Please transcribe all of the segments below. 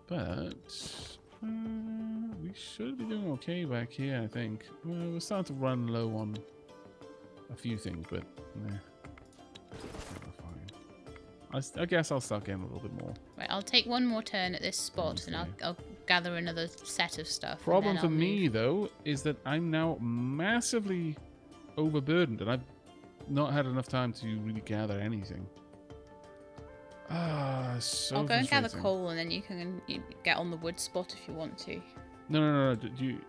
But we should be doing okay back here, I think. We're starting to run low on a few things, but nah, we're fine. I guess I'll start getting a little bit more. Right, I'll take one more turn at this spot, Okay. and I'll gather another set of stuff. Problem for me, though, is that I'm now massively overburdened, and I've not had enough time to really gather anything. So I'll go and gather frustrating. coal, and then you can get on the wood spot if you want to. No. Did you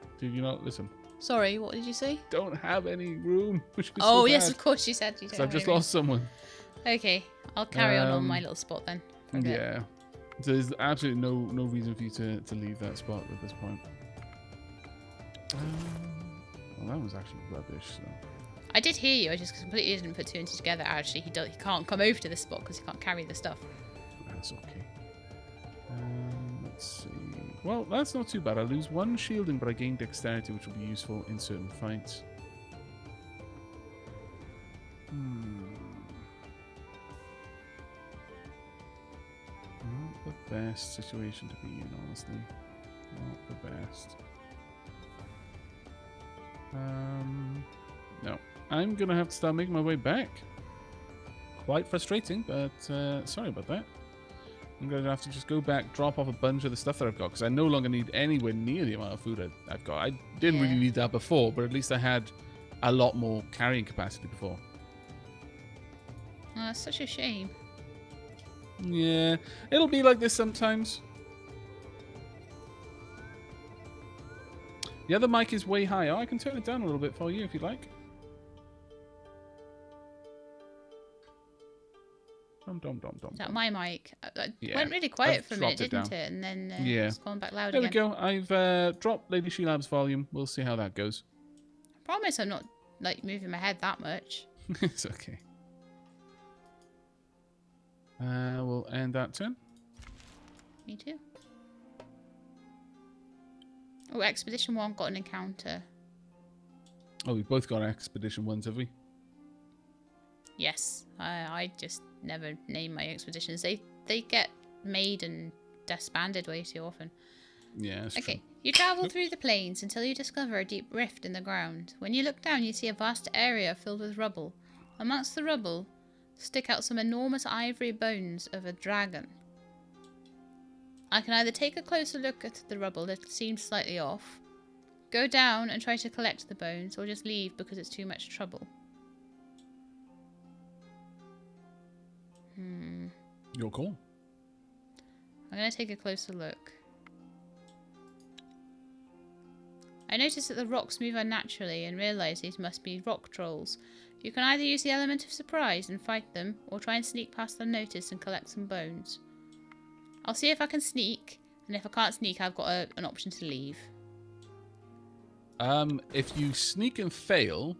not listen? Sorry, what did you say? Don't have any room. Which is Oh, so yes, bad. of course you said you don't. So I've just lost someone. Okay, I'll carry on my little spot then. Yeah. So there's absolutely no reason for you to leave that spot at this point. Well, that was actually rubbish. So. I did hear you. I just completely didn't put two and two together. Actually, he can't come over to this spot because he can't carry the stuff. That's okay. Let's see. Well, that's not too bad. I lose one shielding, but I gain dexterity, which will be useful in certain fights. Not the best situation to be in, honestly. Not the best. No. I'm gonna have to start making my way back. Quite frustrating, but sorry about that. I'm going to have to just go back, drop off a bunch of the stuff that I've got, because I no longer need anywhere near the amount of food I've got. I didn't really need that before, but at least I had a lot more carrying capacity before. Oh, that's such a shame. Yeah, it'll be like this sometimes. The other mic is way higher. I can turn it down a little bit for you if you'd like. Is that my mic? Yeah, went really quiet I've for a minute, dropped it didn't down. it? And then it's gone back loud there again. we go. I've dropped Lady Shelab's volume. We'll see how that goes. I promise I'm not like moving my head that much. It's okay. We'll end that turn. Me too. Oh, Expedition 1 got an encounter. Oh, we've both got Expedition 1s, have we? Yes. I just never name my expeditions. They get made and disbanded way too often. Yeah, that's okay. true. You travel through the plains until you discover a deep rift in the ground. When you look down, you see a vast area filled with rubble. Amongst the rubble stick out some enormous ivory bones of a dragon. I can either take a closer look at the rubble that seems slightly off, go down and try to collect the bones, or just leave because it's too much trouble. Your call. I'm going to take a closer look. I notice that the rocks move unnaturally and realise these must be rock trolls. You can either use the element of surprise and fight them, or try and sneak past unnoticed and collect some bones. I'll see if I can sneak, and if I can't sneak, I've got an option to leave. If you sneak and fail,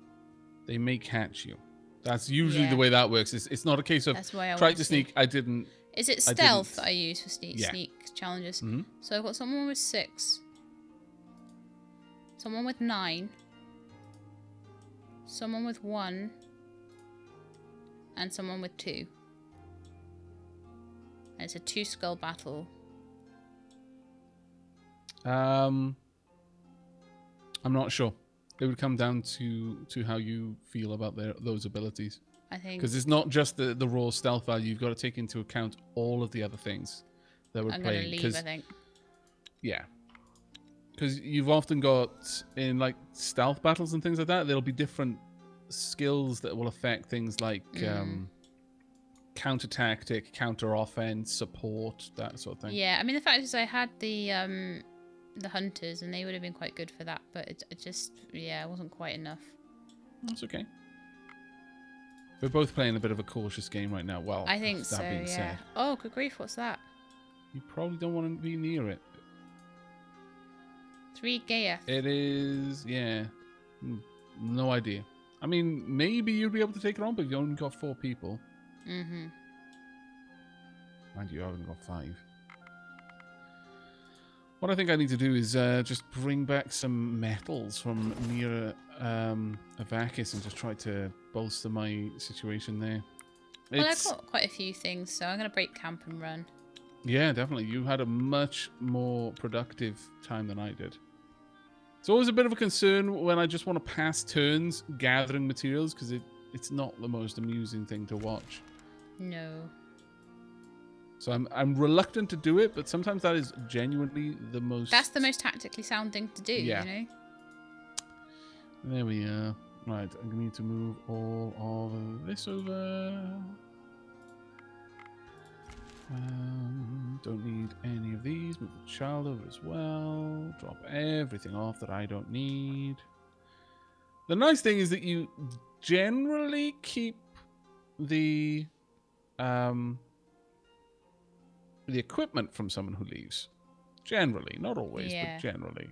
they may catch you. That's usually the way that works. It's not a case of try to sneak. I didn't. Is it stealth that I use for sneak challenges? Mm-hmm. So I've got someone with 6, someone with 9, someone with 1, and someone with 2. And it's a 2-skull battle. I'm not sure. It would come down to how you feel about those abilities. I think because it's not just the raw stealth value. You've got to take into account all of the other things that we're playing. I'm gonna leave. I think. Yeah, because you've often got in like stealth battles and things like that. There'll be different skills that will affect things like counter tactic, counter offense, support, that sort of thing. Yeah, I mean the fact is I had the hunters and they would have been quite good for that, but it just it wasn't quite enough. That's okay. We're both playing a bit of a cautious game right now. Well, I think so. Being Yeah. said, Oh, good grief! What's that? you probably don't want to be near it. 3 Gaia. It is, no idea. I mean, maybe you'd be able to take it on, but you've only got 4 people. Mm-hmm. Mind you, I haven't got 5. What I think I need to do is just bring back some metals from near Aavak and just try to bolster my situation there. Well, I've got quite a few things, so I'm going to break camp and run. Yeah, definitely. You had a much more productive time than I did. It's always a bit of a concern when I just want to pass turns gathering materials because it's not the most amusing thing to watch. No. So I'm reluctant to do it, but sometimes that is genuinely the most... That's the most tactically sound thing to do, Yeah. you know? There we are. Right, I'm going to need to move all of this over. Don't need any of these. Move the child over as well. Drop everything off that I don't need. The nice thing is that you generally keep the equipment from someone who leaves. Generally, not always, Yeah. but generally,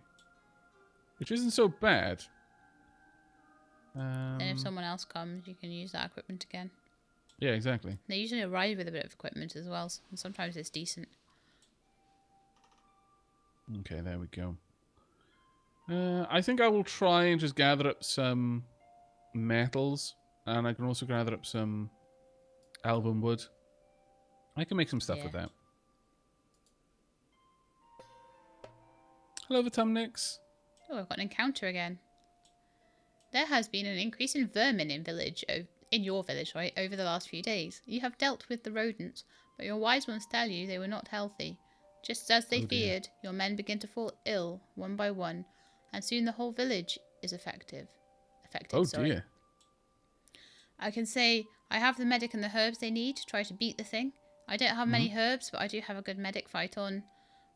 which isn't so bad. Then if someone else comes, you can use that equipment again. Yeah, exactly. They usually arrive with a bit of equipment as well, and sometimes it's decent. Okay, there we go. I think I will try and just gather up some metals, and I can also gather up some elven wood. I can make some stuff with that. Hello, Vitumnix. Oh, I've got an encounter again. There has been an increase in vermin in your village, right, over the last few days. You have dealt with the rodents, but your wise ones tell you they were not healthy. Just as they feared, your men begin to fall ill one by one, and soon the whole village is affected. Oh dear. I can say I have the medic and the herbs they need to try to beat the thing. I don't have many herbs, but I do have a good medic fight on.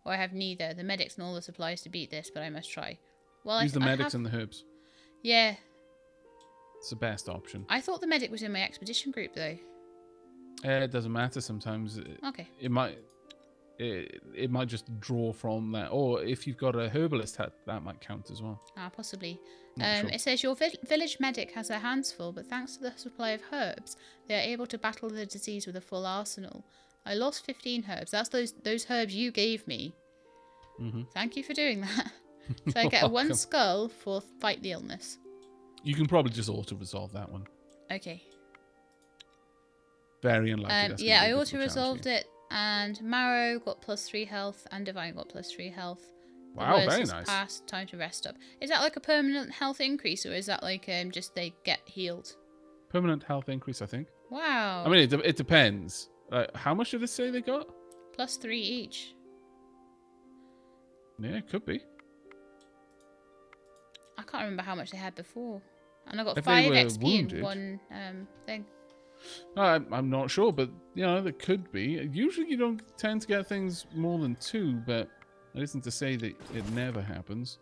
Or I have neither. The medics and all the supplies to beat this, but I must try. Well, Use the medics and the herbs. Yeah. It's the best option. I thought the medic was in my expedition group, though. It doesn't matter sometimes. Okay. It might just draw from that. Or if you've got a herbalist hat, that might count as well. Ah, possibly. Sure. It says your village medic has their hands full, but thanks to the supply of herbs, they are able to battle the disease with a full arsenal. I lost 15 herbs. That's those herbs you gave me. Thank you for doing that. So I get one skull for fight the illness. You can probably just auto-resolve that one. Okay. Very unlikely. Yeah, I auto-resolved it, and Marrow got +3 health, and Divine got +3 health. Wow, very nice. Passed, time to rest up. Is that like a permanent health increase, or is that like just they get healed? Permanent health increase, I think. Wow. I mean, it depends. How much did it say they got? +3 each. Yeah, it could be. I can't remember how much they had before. And I got If 5 they were XP wounded. in one thing. I'm not sure, but there could be. Usually you don't tend to get things more than 2, but that isn't to say that it never happens.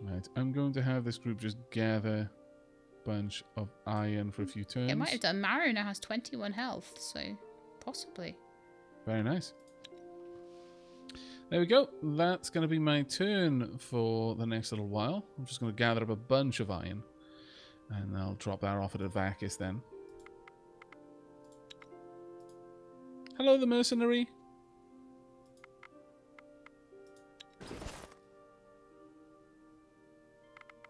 Right, I'm going to have this group just gather a bunch of iron for a few turns. It might have done. Marrow now has 21 health, so possibly. Very nice. There we go. That's going to be my turn for the next little while. I'm just going to gather up a bunch of iron. And I'll drop that off at Aavak then. Hello, the mercenary.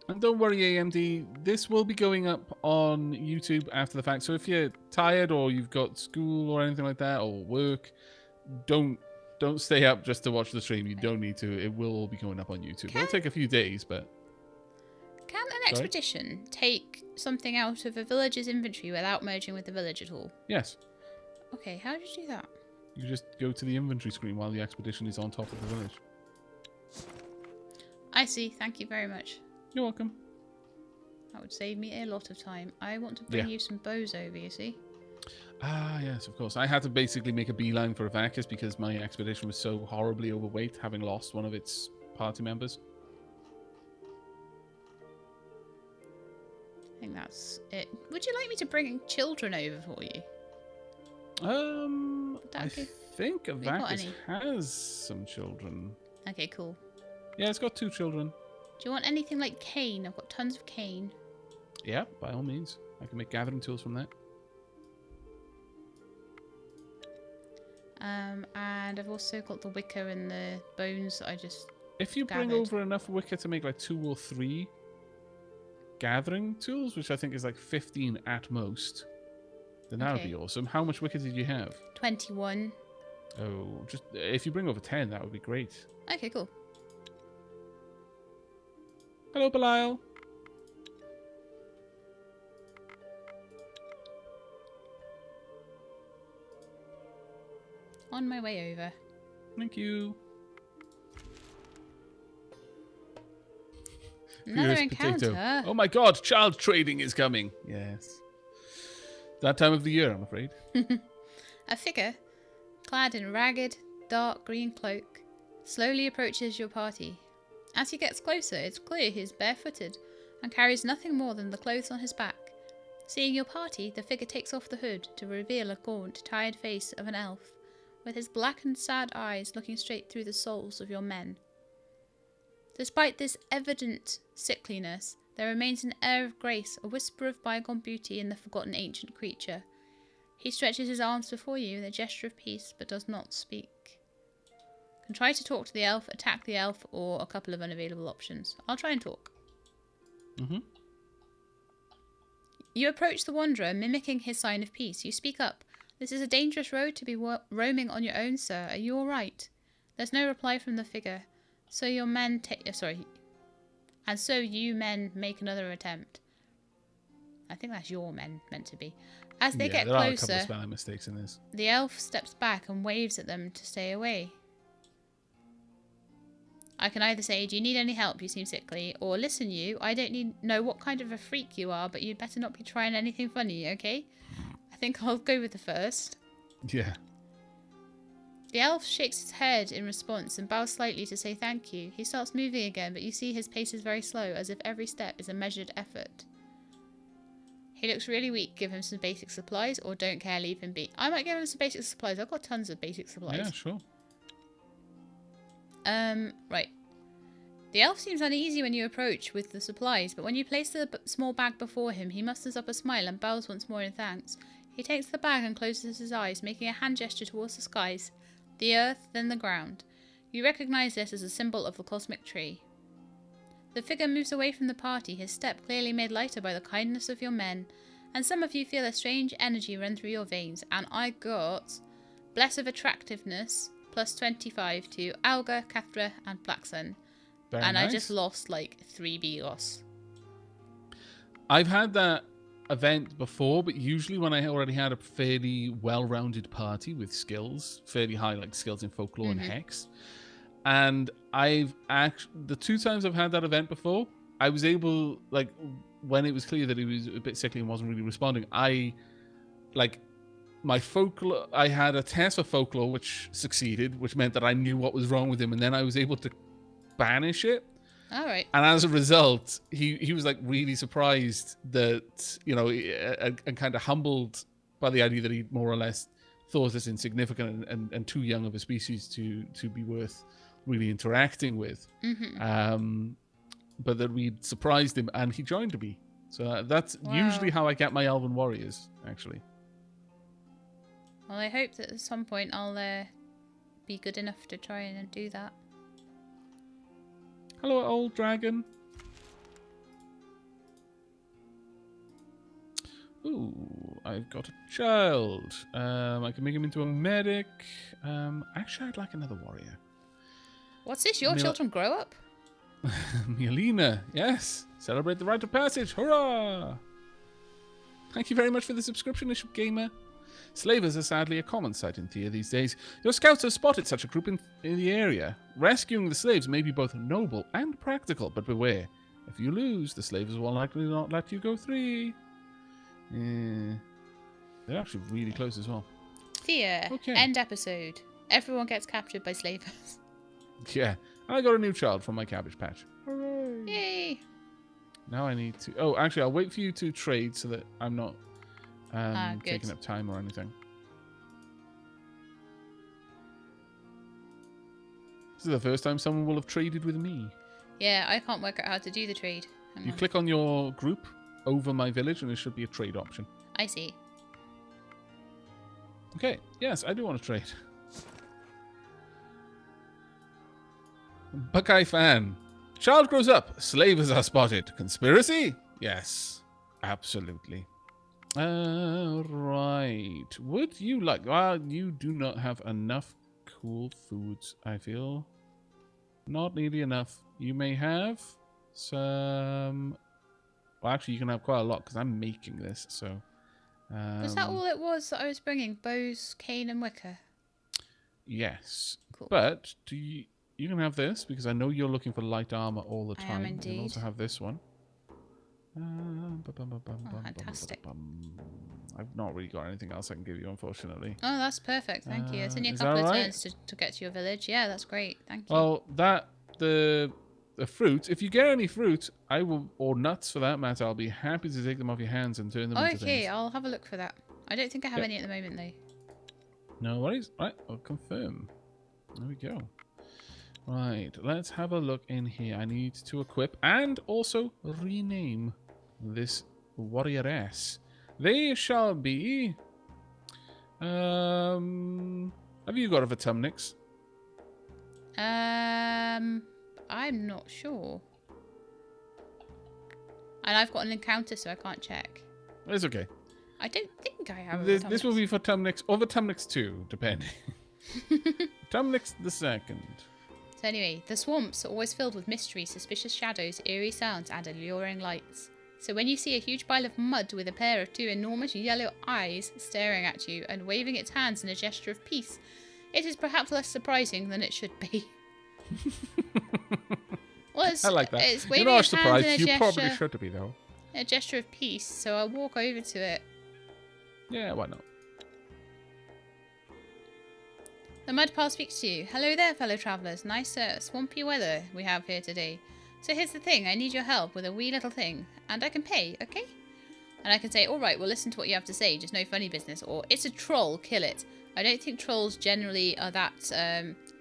And don't worry, AMD, this will be going up on YouTube after the fact. So if you're tired or you've got school or anything like that, or work, don't stay up just to watch the stream. You don't need to. It will all be going up on YouTube. It'll take a few days, but... Can an expedition take something out of a village's inventory without merging with the village at all? Yes. Okay, how do you do that? You just go to the inventory screen while the expedition is on top of the village. I see. Thank you very much. You're welcome. That would save me a lot of time. I want to bring you some bows over, you see? Ah, yes, of course. I had to basically make a beeline for Aavak because my expedition was so horribly overweight, having lost one of its party members. I think that's it. Would you like me to bring children over for you? I think Aavak has some children. Okay, cool. Yeah, it's got 2 children. Do you want anything like cane? I've got tons of cane. Yeah, by all means. I can make gathering tools from that. And I've also got the wicker and the bones that I just If you bring over enough wicker to make like 2 or 3 gathering tools, which I think is like 15 at most, then that would Okay. be awesome. How much wicker did you have? 21. Oh, just if you bring over 10, that would be great. Okay, cool. Hello, Belial. On my way over. Thank you. Another Furious encounter. Potato. Oh my god, child trading is coming. Yes. That time of the year, I'm afraid. A figure, clad in a ragged, dark green cloak, slowly approaches your party. As he gets closer, it's clear he is barefooted and carries nothing more than the clothes on his back. Seeing your party, the figure takes off the hood to reveal a gaunt, tired face of an elf, with his black and sad eyes looking straight through the souls of your men. Despite this evident sickliness, there remains an air of grace, a whisper of bygone beauty in the forgotten ancient creature. He stretches his arms before you in a gesture of peace, but does not speak. You can try to talk to the elf, attack the elf, or a couple of unavailable options. I'll try and talk. Mm-hmm. You approach the wanderer, mimicking his sign of peace. You speak up. This is a dangerous road to be roaming on your own, sir. Are you all right? There's no reply from the figure. So your men and so you men make another attempt. I think that's your men meant to be. As they get there are a couple of closer, spelling mistakes in this. the elf steps back and waves at them to stay away. I can either say, do you need any help? You seem sickly. Or, listen you, I don't know what kind of a freak you are, but you'd better not be trying anything funny, okay? I think I'll go with the first. Yeah. The elf shakes his head in response and bows slightly to say thank you. He starts moving again, but you see his pace is very slow, as if every step is a measured effort. He looks really weak. Give him some basic supplies, or don't care, leave him be. I might give him some basic supplies. I've got tons of basic supplies. Yeah, sure. Right. The elf seems uneasy when you approach with the supplies, but when you place the small bag before him, he musters up a smile and bows once more in thanks. He takes the bag and closes his eyes, making a hand gesture towards the skies, the earth, then the ground. You recognize this as a symbol of the cosmic tree. The figure moves away from the party, his step clearly made lighter by the kindness of your men, and some of you feel a strange energy run through your veins, and I got Bless of Attractiveness, plus 25 to Alga, Cathra, and Blacksun. Very and nice. I just lost like 3 Bigos. I've had that event before, but usually when I already had a fairly well-rounded party with skills, fairly high like skills in folklore and hex. And the 2 times I've had that event before, I was able, like, when it was clear that he was a bit sickly and wasn't really responding, my folklore, I had a test for folklore which succeeded, which meant that I knew what was wrong with him, and then I was able to banish it. All right. And as a result, he was like really surprised that, you know, and kind of humbled by the idea that he more or less thought us insignificant and too young of a species to be worth really interacting with. But that we'd surprised him and he joined me. So that's usually how I get my elven warriors, actually. Well, I hope that at some point I'll be good enough to try and do that. Hello, old dragon. Ooh, I've got a child. I can make him into a medic. Actually, I'd like another warrior. What's this? Your children grow up? Mielina, yes. Celebrate the rite of passage. Hurrah! Thank you very much for the subscription, Bishop Gamer. Slavers are sadly a common sight in Thea these days. Your scouts have spotted such a group in the area. Rescuing the slaves may be both noble and practical, but beware. If you lose, the slavers will likely not let you go free. They're actually really close as well. Thea, end episode. Everyone gets captured by slavers. Yeah, I got a new child from my cabbage patch. Hooray! Yay! Now I need to... Oh, actually, I'll wait for you to trade so that I'm not taking up time or anything. This is the first time someone will have traded with me. Yeah, I can't work out how to do the trade. You click on your group over my village and there should be a trade option. I see. Okay, yes, I do want to trade. Buckeye fan. Child grows up. Slavers are spotted. Conspiracy? Yes, absolutely. Right. Right. Would you like... Well, you do not have enough cool foods, I feel. Not nearly enough. You may have some... Well, actually, you can have quite a lot because I'm making this, so... Was that all it was that I was bringing? Bows, cane, and wicker? Yes. Cool. But do you... You can have this because I know you're looking for light armor all the time. I am You indeed. can also have this one. Fantastic. I've not really got anything else I can give you, unfortunately. Oh, that's perfect. Thank you. It's only a is couple that of right? turns to get to your village. Yeah, that's great. Thank you. Well, the fruit. If you get any fruit, I will, or nuts for that matter, I'll be happy to take them off your hands and turn them into things. Okay, I'll have a look for that. I don't think I have Yep. any at the moment, though. No worries. Right, I'll confirm. There we go. Right, let's have a look in here. I need to equip and also rename this warrioress. They shall be... have you got a Vitumnix? I'm not sure. And I've got an encounter, so I can't check. It's okay. I don't think I have. This will be for Vitumnix or Vitumnix 2, depending. Vitumnix the second. So anyway, the swamps are always filled with mystery, suspicious shadows, eerie sounds, and alluring lights. So when you see a huge pile of mud with a pair of two enormous yellow eyes staring at you and waving its hands in a gesture of peace, it is perhaps less surprising than it should be. Well, I like that. It's You're waving not its hands surprised. in a You gesture, probably should be, though. a gesture of peace, so I'll walk over to it. Yeah, why not? The mud pile speaks to you. Hello there, fellow travellers. Nice swampy weather we have here today. So here's the thing. I need your help with a wee little thing. And I can pay, okay? And I can say, alright, well listen to what you have to say. Just no funny business. Or, it's a troll, kill it. I don't think trolls generally are that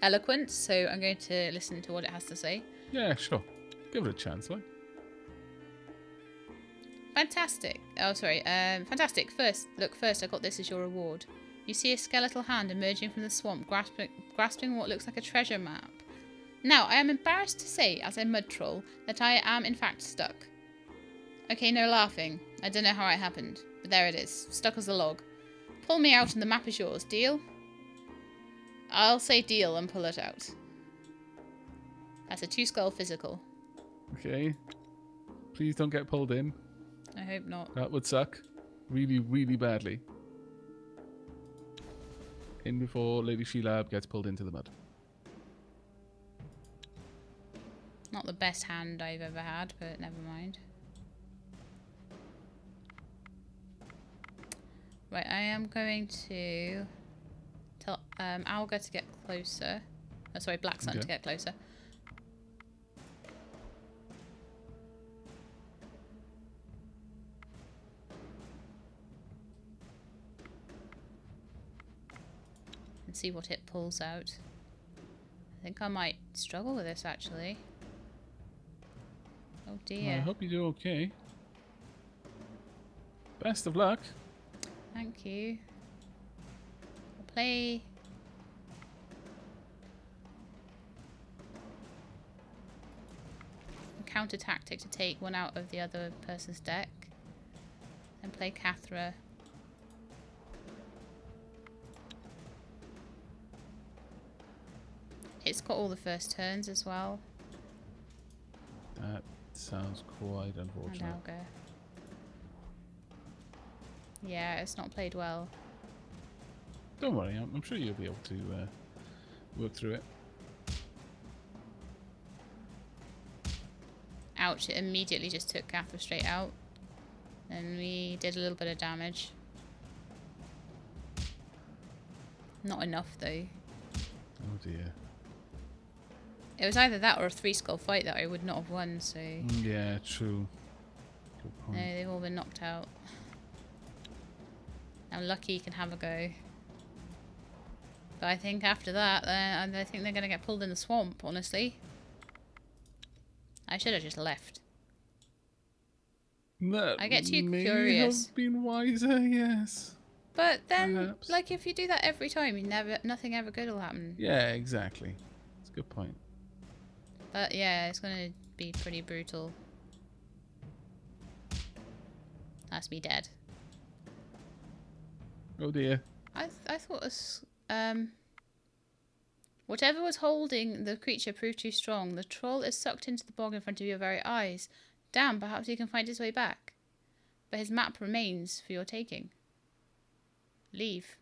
eloquent. So I'm going to listen to what it has to say. Yeah, sure. Give it a chance, like. Fantastic. Oh, sorry. Fantastic. First, I got this as your reward. You see a skeletal hand emerging from the swamp, grasping what looks like a treasure map. Now, I am embarrassed to say, as a mud troll, that I am in fact stuck. Okay, no laughing. I don't know how it happened, but there it is, stuck as a log. Pull me out and the map is yours. Deal? I'll say deal and pull it out. That's a 2-skull physical. Okay. Please don't get pulled in. I hope not. That would suck. Really, really badly. In before Lady Sheila gets pulled into the mud. Not the best hand I've ever had, but never mind. Right, I am going to tell Aavak to get closer. Oh, sorry, Black Sun to get closer. And see what it pulls out. I think I might struggle with this actually. Oh dear. I hope you do okay. Best of luck. Thank you. I'll play... a counter tactic to take one out of the other person's deck. And play Cathra. It's got all the first turns as well. That sounds quite And unfortunate. I'll go. Yeah, it's not played well. Don't worry, I'm sure you'll be able to work through it. Ouch, it immediately just took Cathra straight out. And we did a little bit of damage. Not enough though. Oh dear. It was either that or a 3-skull fight that I would not have won, so... Yeah, true. Good No, point. they've all been knocked out. Now Lucky can have a go. But I think after that, I think they're going to get pulled in the swamp, honestly. I should have just left. That I get too may curious. have been wiser, yes. But then, Perhaps. like, if you do that every time, nothing ever good will happen. Yeah, exactly. That's a good point. But yeah, it's going to be pretty brutal. That's me dead. Oh dear. I thought it was, whatever was holding the creature proved too strong. The troll is sucked into the bog in front of your very eyes. Damn, perhaps he can find his way back. But his map remains for your taking. Leave.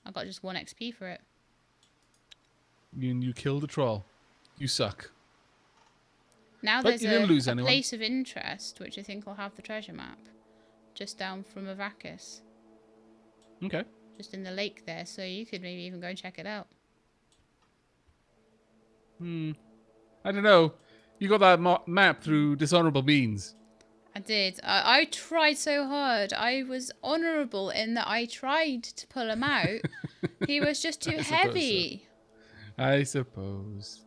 I got just 1 XP for it. You killed the troll. You suck. Now But there's you didn't lose a anyone. place of interest, which I think will have the treasure map. Just down from Aavak. Okay. Just in the lake there, so you could maybe even go and check it out. I don't know. You got that map through dishonorable means. I did. I tried so hard. I was honourable in that I tried to pull him out. He was just too heavy. I suppose.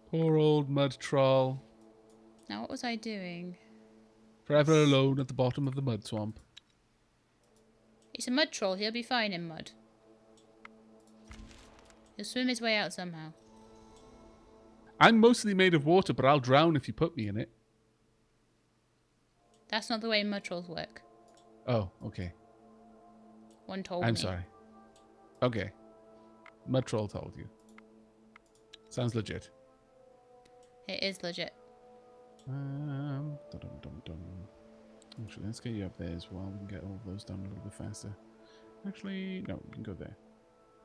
Poor old mud troll. Now, what was I doing? Forever alone at the bottom of the mud swamp. It's a mud troll. He'll be fine in mud. He'll swim his way out somehow. I'm mostly made of water, but I'll drown if you put me in it. That's not the way mud trolls work. Oh, okay. One told me. I'm sorry. Okay. Mud troll told you. Sounds legit. It is legit. Dum-dum-dum-dum. Actually, let's get you up there as well. We can get all of those done a little bit faster. Actually, no, we can go there.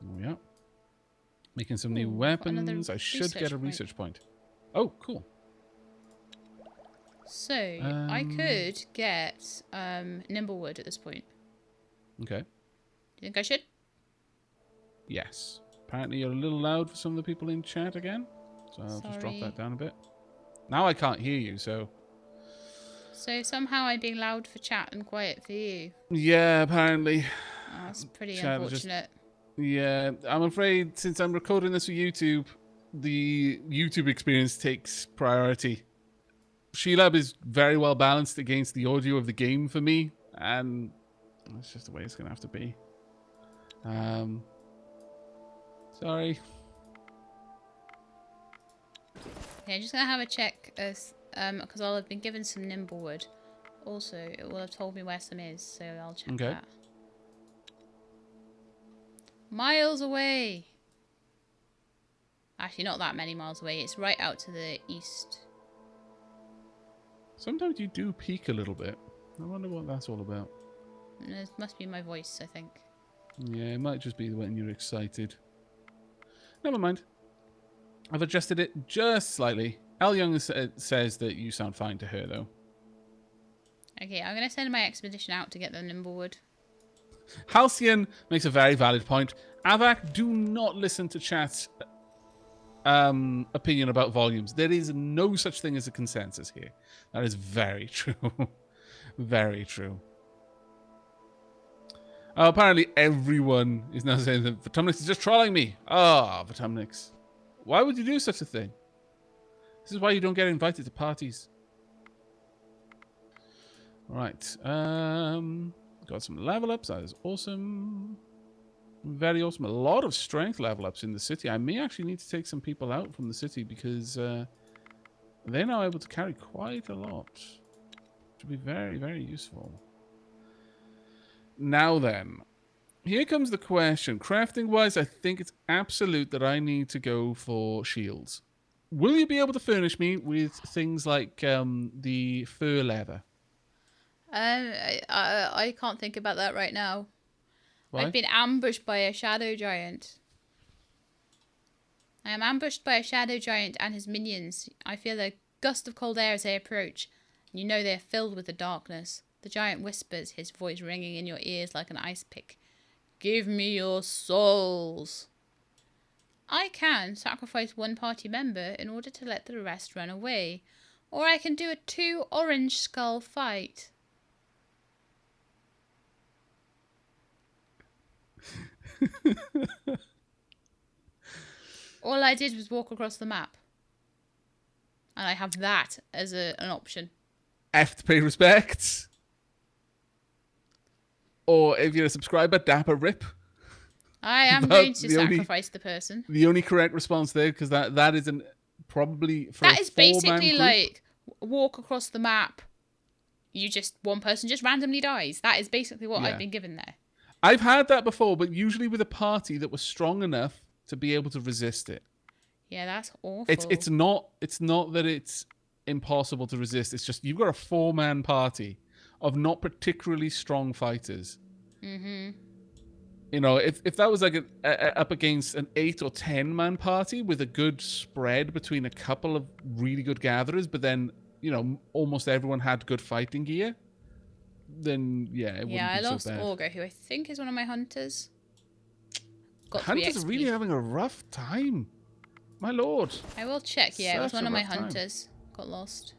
There we are. Making some new weapons. I should get a research point. Oh, cool. So, I could get Nimblewood at this point. Okay. Do you think I should? Yes. Apparently you're a little loud for some of the people in chat again. So I'll just drop Sorry. that down a bit. Now I can't hear you, so... So somehow I'm being loud for chat and quiet for you. Yeah, apparently. Oh, that's pretty Chat is unfortunate. Yeah, I'm afraid since I'm recording this for YouTube, the YouTube experience takes priority. Sheilab is very well balanced against the audio of the game for me, and that's just the way it's going to have to be. Sorry. Okay, I'm just gonna have a check as because I'll have been given some Nimblewood. Also, it will have told me where some is, so I'll check that. Miles away. Actually, not that many miles away. It's right out to the east. Sometimes you do peak a little bit. I wonder what that's all about. It must be my voice, I think. Yeah, it might just be when you're excited. Never mind. I've adjusted it just slightly. Al Young says that you sound fine to her, though. Okay, I'm going to send my expedition out to get the Nimblewood. Halcyon makes a very valid point. Aavak, do not listen to chat's opinion about volumes. There is no such thing as a consensus here. That is very true. Very true. Apparently everyone is now saying that Vitumnix is just trolling me. Ah, Vitumnix. Why would you do such a thing? This is why you don't get invited to parties. Alright. Got some level ups. That is awesome. Very awesome. A lot of strength level ups in the city. I may actually need to take some people out from the city because they're now able to carry quite a lot. Which would be very, very useful. Now then. Here comes the question. Crafting wise, I think it's absolute that I need to go for shields. Will you be able to furnish me with things like the fur leather? I can't think about that right now. Why? I've been ambushed by a shadow giant. I am ambushed by a shadow giant and his minions. I feel a gust of cold air as they approach. You know they are filled with the darkness. The giant whispers, his voice ringing in your ears like an ice pick. Give me your souls. I can sacrifice one party member in order to let the rest run away. Or I can do a 2 orange skull fight. All I did was walk across the map. And I have that as an option. F to pay respects. Or if you're a subscriber, dapper rip. I am going to sacrifice the person. The only correct response there, because that is probably for that a is basically group. like walk across the map, one person just randomly dies. That is basically what Yeah. I've been given there. I've had that before, but usually with a party that was strong enough to be able to resist it. Yeah, that's awful. It's not that it's impossible to resist. It's just you've got a 4-man party of not particularly strong fighters. Mm-hmm. You know, if that was like up against an 8 or 10-man party with a good spread between a couple of really good gatherers, but then, you know, almost everyone had good fighting gear, then yeah, it wouldn't be so bad. I lost Augur, who I think is one of my hunters. Got Hunters are really having a rough time. My lord. I will check. Yeah, it was Such one a of my rough time. hunters. Got lost.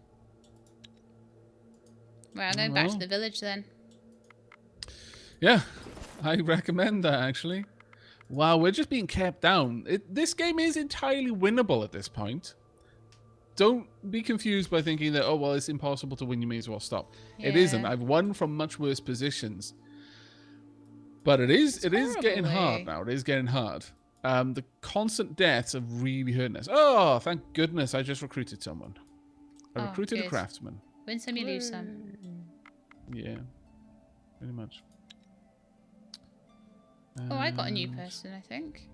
Right, I'm going back to the village then. Yeah, I recommend that, actually. Wow, we're just being kept down. This game is entirely winnable at this point. Don't be confused by thinking that, oh, well, it's impossible to win, you may as well stop. Yeah. It isn't. I've won from much worse positions. But it is getting hard now. It is getting hard. The constant deaths are really hurting us. Oh, thank goodness I just recruited someone. I recruited a craftsman. Win some, you lose some. Yeah, pretty much. Oh, I got a new person, I think.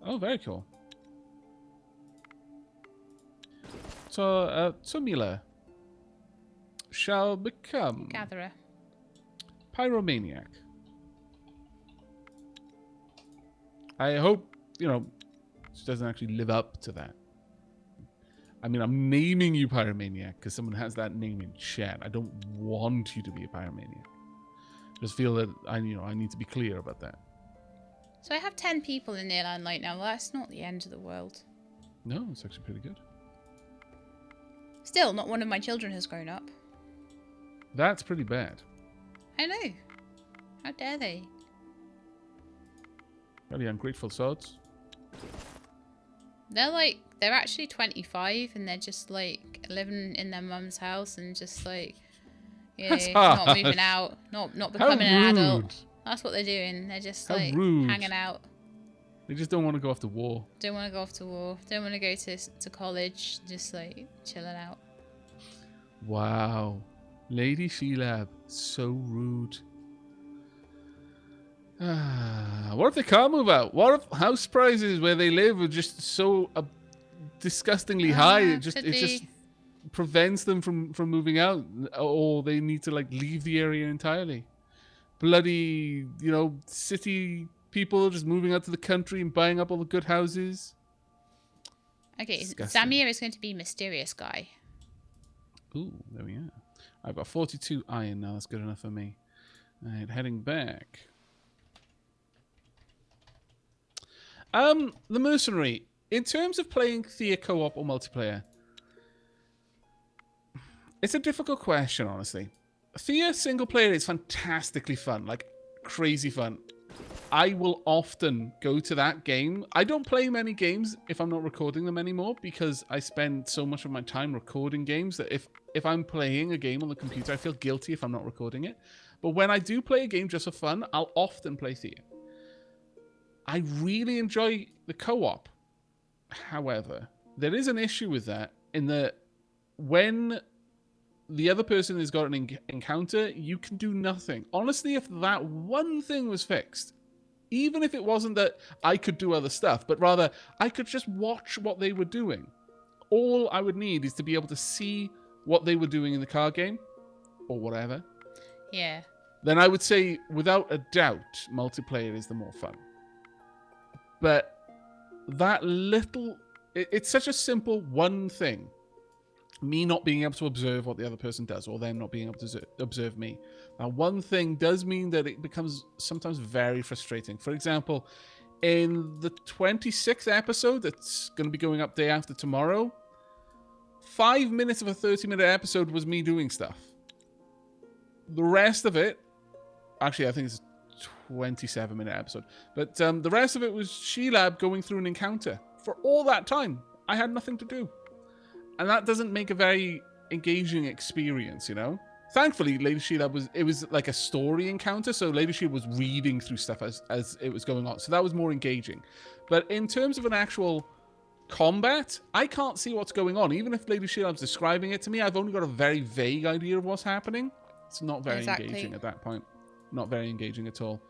Oh, very cool. So, Tumila shall become Gatherer. Pyromaniac. I hope, you know, she doesn't actually live up to that. I mean, I'm naming you Pyromaniac because someone has that name in chat. I don't want you to be a Pyromaniac. Just feel that I need to be clear about that. So I have 10 people in Nearland Light now. Well, that's not the end of the world. No, it's actually pretty good. Still, not one of my children has grown up. That's pretty bad. I know. How dare they? Very ungrateful sods. They're actually 25 and they're just like living in their mum's house and just like, yeah, not moving out, not becoming an adult. That's what they're doing. They're just like hanging out. They just don't want to go off to war. Don't want to go off to war. Don't want to go to college. Just like chilling out. Wow. Lady Sheelab, so rude. What if they can't move out? What if house prices where they live are just so disgustingly high? It just prevents them from moving out, or they need to like leave the area entirely. Bloody, you know, city people just moving out to the country and buying up all the good houses. Okay, Disgusting. Zamir is going to be mysterious guy. Ooh, there we are. I've got 42 iron now. That's good enough for me. All right, heading back. The Mercenary. In terms of playing Thea co-op or multiplayer, it's a difficult question, honestly. Thea single player is fantastically fun, like crazy fun. I will often go to that game. I don't play many games if I'm not recording them anymore because I spend so much of my time recording games that if I'm playing a game on the computer, I feel guilty if I'm not recording it. But when I do play a game just for fun, I'll often play Thea. I really enjoy the co-op. However, there is an issue with that in that when the other person has got an encounter, you can do nothing. Honestly, if that one thing was fixed, even if it wasn't that I could do other stuff, but rather I could just watch what they were doing. All I would need is to be able to see what they were doing in the card game or whatever. Yeah. Then I would say, without a doubt, multiplayer is the more fun. But that little... It's such a simple one thing. Me not being able to observe what the other person does, or them not being able to observe me. Now, one thing does mean that it becomes sometimes very frustrating. For example, in the 26th episode that's going to be going up day after tomorrow, 5 minutes of a 30-minute episode was me doing stuff. The rest of it, actually, I think it's a 27-minute episode, but the rest of it was Sheelab going through an encounter. For all that time, I had nothing to do. And that doesn't make a very engaging experience, you know? Thankfully, Lady Sheelab was like a story encounter, so Lady Sheelab was reading through stuff as it was going on. So that was more engaging. But in terms of an actual combat, I can't see what's going on. Even if Lady Sheilab's describing it to me, I've only got a very vague idea of what's happening. It's not very engaging at that point. Not very engaging at all.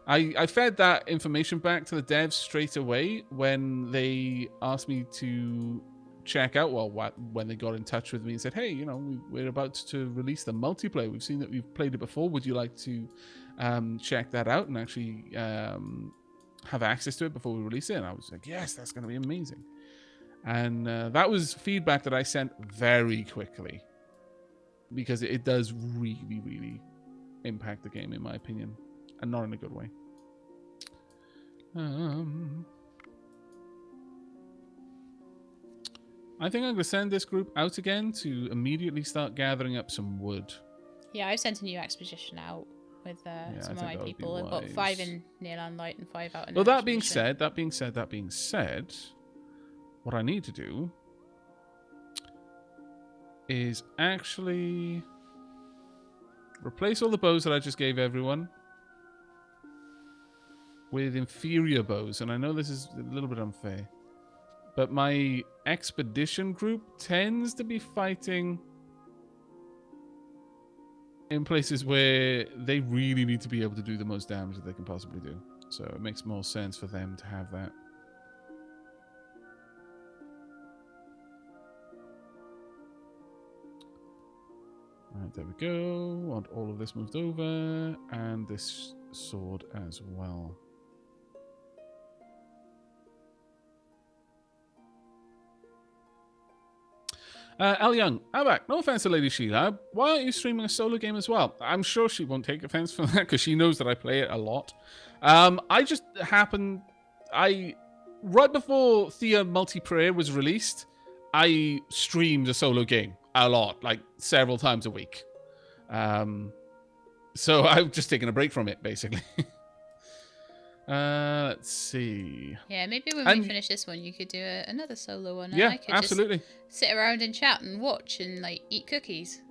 I fed that information back to the devs straight away when they asked me to check out, when they got in touch with me and said, hey, you know, we're about to release the multiplayer. We've seen that we've played it before. Would you like to check that out and actually have access to it before we release it? And I was like, yes, that's going to be amazing. And that was feedback that I sent very quickly because it does really, really impact the game, in my opinion. And not in a good way. I think I'm going to send this group out again to immediately start gathering up some wood. Yeah, I've sent a new expedition out with some of my people. I've got 5 in Nearland Light and 5 out in Well, that being said, what I need to do is actually replace all the bows that I just gave everyone with inferior bows. And I know this is a little bit unfair, but my expedition group tends to be fighting in places where they really need to be able to do the most damage that they can possibly do. So it makes more sense for them to have that. Alright, there we go. Want all of this moved over. And this sword as well. L Young, Aavak, no offense to Lady Sheila, why aren't you streaming a solo game as well? I'm sure she won't take offense from that because she knows that I play it a lot. I just happened, right before Thea Multiprayer was released, I streamed a solo game a lot, like several times a week. So I've just taken a break from it, basically. Let's see. Yeah, maybe when we finish this one, you could do another solo one. And yeah, I could absolutely. Just sit around and chat and watch and like eat cookies.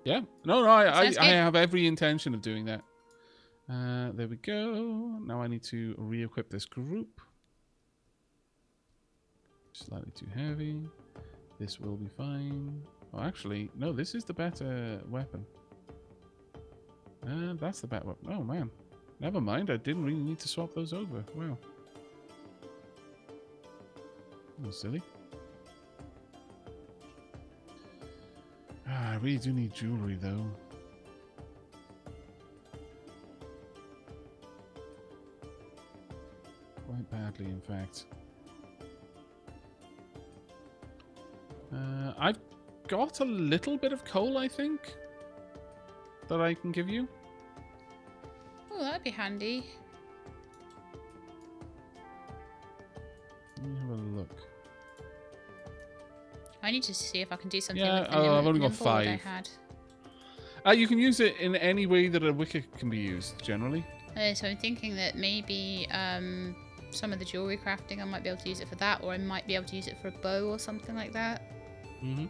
Yeah, no, I have every intention of doing that. There we go. Now I need to re-equip this group. Slightly too heavy. This will be fine. Oh, actually, no, this is the better weapon. That's the better weapon. Oh, man. Never mind, I didn't really need to swap those over. Wow. Oh, silly. I really do need jewelry, though. Quite badly, in fact. I've got a little bit of coal, I think, that I can give you. Oh, that'd be handy. Let me have a look. I need to see if I can do something Yeah, with the I've only got 5. I had. You can use it in any way that a wicket can be used, generally. So I'm thinking that maybe some of the jewelry crafting, I might be able to use it for that, or I might be able to use it for a bow or something like that. Mm-hmm.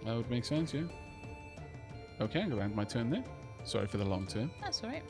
That would make sense, yeah. Okay, I'm going to end my turn there. Sorry for the long turn. That's alright.